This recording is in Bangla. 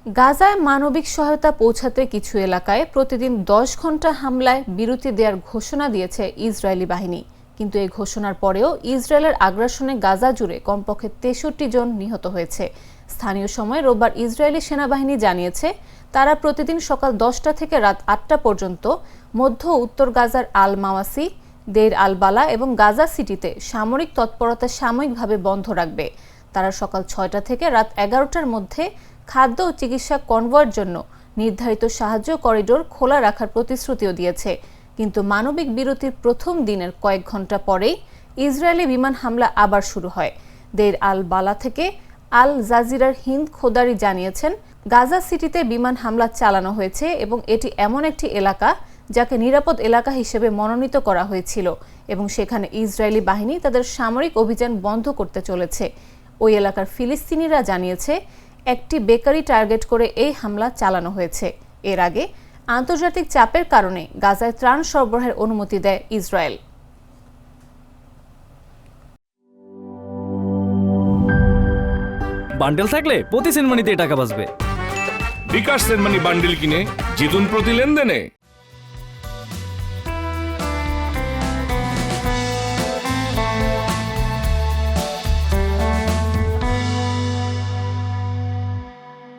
গাজায় মানবিক সহায়তা পৌঁছাতে কিছু এলাকায় প্রতিদিন 10 ঘন্টা হামলায় বিরতি দেওয়ার ঘোষণা দিয়েছে ইসরায়েলি বাহিনী। কিন্তু এই ঘোষণার পরেও ইসরায়েলের আগ্রাসনে গাজা জুড়ে কমপক্ষে 63 জন নিহত হয়েছে। স্থানীয় সময় রোববার ইসরায়েলি সেনাবাহিনী জানিয়েছে তারা প্রতিদিন সকাল 10টা থেকে রাত 8টা পর্যন্ত মধ্য উত্তর গাজার আল মাওয়াসি, দেইর আল বালা এবং গাজা সিটিতে সামরিক তৎপরতা সাময়িকভাবে বন্ধ রাখবে। তারা সকাল 6টা থেকে রাত 11টার মধ্যে খাদ্য ও চিকিৎসা কনভয়ের জন্য নির্ধারিত সাহায্য করিডোর খোলা রাখার প্রতিশ্রুতিও দিয়েছে। কিন্তু মানবিক বিরতির প্রথম দিনের কয়েক ঘন্টা পরেই ইসরায়েলি বিমান হামলা আবার শুরু হয়। দেইর আল বালা থেকে আল জাজিরার হিন্দ খোদারি জানিয়েছেন গাজা সিটিতে বিমান হামলা চালানো হয়েছে এবং এটি এমন একটি এলাকা যাকে নিরাপদ এলাকা হিসেবে মনোনীত করা হয়েছিল এবং সেখানে ইসরায়েলি বাহিনী তাদের সামরিক অভিযান বন্ধ করতে চলেছে। ওই এলাকার ফিলিস্তিনিরা জানিয়েছে একটি বেকারি টার্গেট করে এই হামলা চালানো হয়েছে। এর আগে আন্তর্জাতিক চাপের কারণে গাজায় ত্রাণ সরবরাহের অনুমতি দেয় ইসরায়েল। বান্ডেল থাকলে প্রতি সেনমানিতে টাকা বাঁচবে। বিকাশ সেনমানি বান্ডেল কিনে জিতুন প্রতি লেনদেনে।